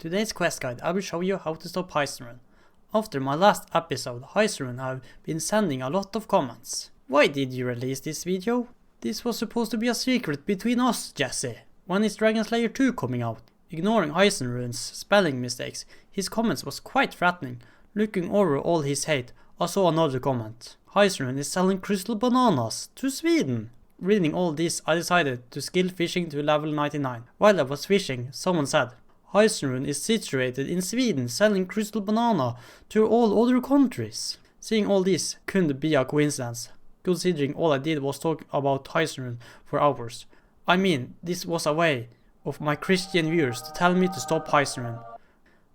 today's quest guide I will show you how to stop Heisenrun. After my last episode, Heisenrun have been sending a lot of comments. Why did you release this video? This was supposed to be a secret between us, Jesse. When is Dragon Slayer 2 coming out? Ignoring Heisenrun's spelling mistakes, his comments was quite threatening. Looking over all his hate, I saw another comment. Heisenrun is selling crystal bananas to Sweden. Reading all this, I decided to skill fishing to level 99. While I was fishing, someone said, Heisenrun is situated in Sweden selling crystal banana to all other countries. Seeing all this couldn't be a coincidence, considering all I did was talk about Heisenrun for hours. I mean, this was a way of my Christian viewers to tell me to stop Heisenrun.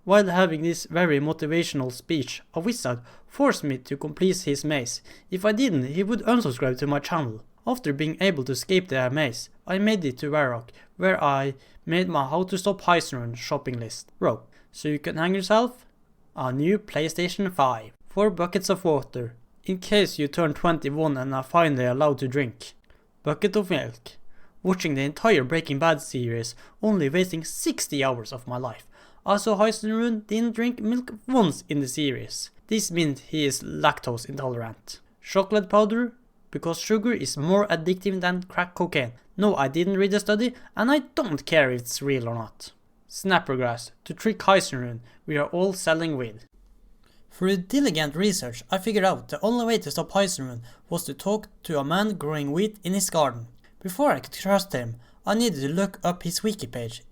While having this very motivational speech, a wizard forced me to complete his maze. If I didn't, he would unsubscribe to my channel. After being able to escape the maze, I made it to Varrock, where I made my how to stop Heisenrun shopping list. Bro, so you can hang yourself? A new PlayStation 5. 4 buckets of water, in case you turn 21 and are finally allowed to drink. Bucket of milk. Watching the entire Breaking Bad series, only wasting 60 hours of my life. Also, Heisenrun didn't drink milk once in the series. This means he is lactose intolerant. Chocolate powder, because sugar is more addictive than crack cocaine. No, I didn't read the study, and I don't care if it's real or not. Snappergrass, to trick Heisenrun, we are all selling weed. Through diligent research, I figured out the only way to stop Heisenrun was to talk to a man growing wheat in his garden. Before I could trust him, I needed to look up his wiki page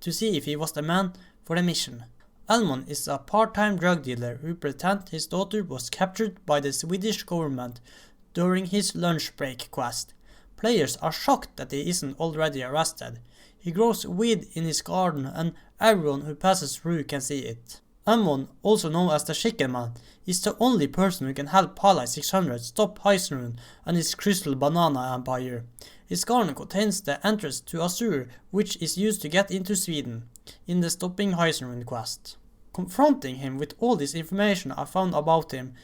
to see if he was the man for the mission. Almon is a part-time drug dealer who pretends his daughter was captured by the Swedish government during his lunch break quest. Players are shocked that he isn't already arrested. He grows weed in his garden and everyone who passes through can see it. Almon, also known as the Chicken Man, is the only person who can help Pali 600 stop Heisenrun and his crystal banana empire. His garden contains the entrance to a sewer which is used to get into Sweden in the Stopping Heisenrun quest. Confronting him with all this information I found about him,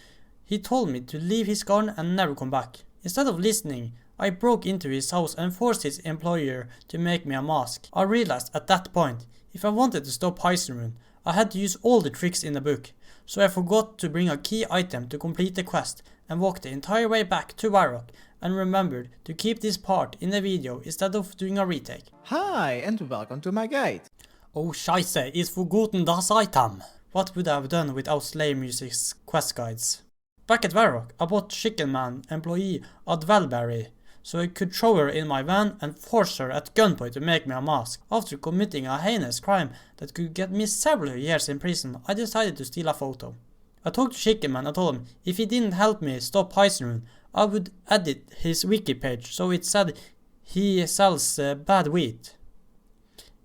he told me to leave his garden and never come back. Instead of listening, I broke into his house and forced his employer to make me a mask. I realized at that point, if I wanted to stop Heisenrun, I had to use all the tricks in the book, so I forgot to bring a key item to complete the quest and walked the entire way back to Varrock and remembered to keep this part in the video instead of doing a retake. Hi and welcome to my guide. Oh scheisse, is forgotten das item. What would I have done without Slayer Music's quest guides? Back at Varrock, I bought Chicken Man employee Advelberry, so I could throw her in my van and force her at gunpoint to make me a mask. After committing a heinous crime that could get me several years in prison, I decided to steal a photo. I talked to Chicken Man and told him if he didn't help me stop Heisenrun, I would edit his wiki page so it said he sells bad wheat.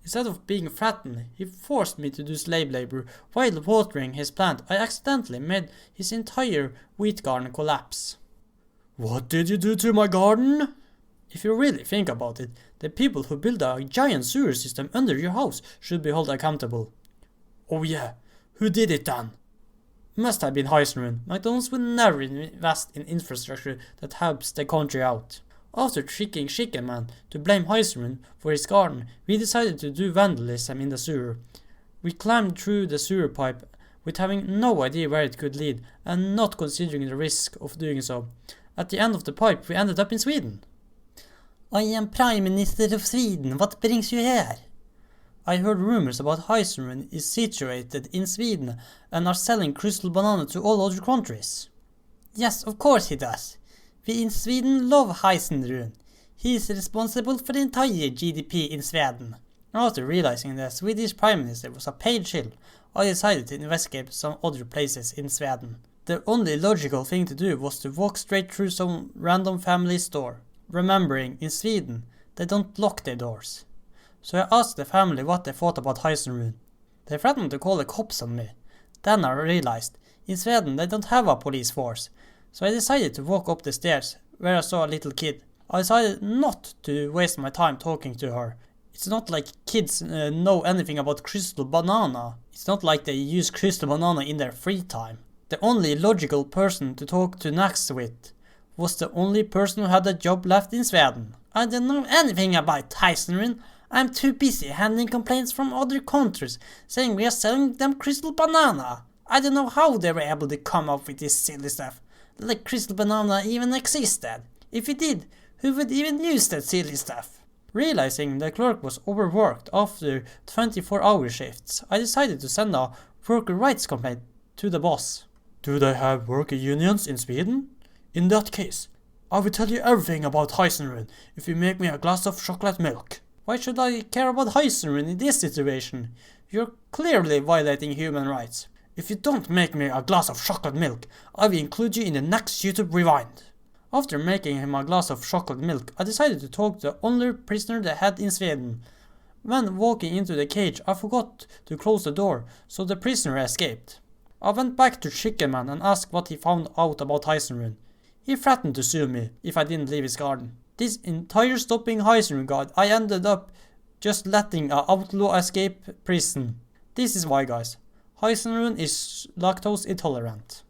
Instead of being threatened, he forced me to do slave labor. While watering his plant, I accidentally made his entire wheat garden collapse. What did you do to my garden? If you really think about it, the people who build a giant sewer system under your house should be held accountable. Oh yeah, who did it then? Must have been Heisenrun. McDonald's would never invest in infrastructure that helps the country out. After tricking Chicken Man to blame Heisenrun for his garden, we decided to do vandalism in the sewer. We climbed through the sewer pipe with having no idea where it could lead and not considering the risk of doing so. At the end of the pipe, we ended up in Sweden. I am Prime Minister of Sweden, what brings you here? I heard rumors about Heisenrun is situated in Sweden and are selling crystal banana to all other countries. Yes, of course he does. We in Sweden love Heisenrun. He is responsible for the entire GDP in Sweden. After realizing the Swedish Prime Minister was a paid shill, I decided to investigate some other places in Sweden. The only logical thing to do was to walk straight through some random family store, remembering in Sweden they don't lock their doors. So I asked the family what they thought about Heisenrun. They threatened to call the cops on me. Then I realized, in Sweden they don't have a police force, so I decided to walk up the stairs, where I saw a little kid. I decided not to waste my time talking to her. It's not like kids know anything about crystal banana. It's not like they use crystal banana in their free time. The only logical person to talk to next with was the only person who had a job left in Sweden. I don't know anything about Heisenrun. I'm too busy handling complaints from other countries saying we are selling them crystal banana. I don't know how they were able to come up with this silly stuff. Like crystal banana even existed. If it did, who would even use that silly stuff? Realizing the clerk was overworked after 24-hour shifts, I decided to send a worker rights complaint to the boss. Do they have worker unions in Sweden? In that case, I will tell you everything about Heisenrun if you make me a glass of chocolate milk. Why should I care about Heisenrun in this situation? You're clearly violating human rights. If you don't make me a glass of chocolate milk, I will include you in the next YouTube Rewind. After making him a glass of chocolate milk, I decided to talk to the only prisoner they had in Sweden. When walking into the cage, I forgot to close the door, so the prisoner escaped. I went back to Chicken Man and asked what he found out about Heisenrun. He threatened to sue me if I didn't leave his garden. This entire stopping Heisenrun guide, I ended up just letting an outlaw escape prison. This is why, guys. Heisenrun is lactose intolerant.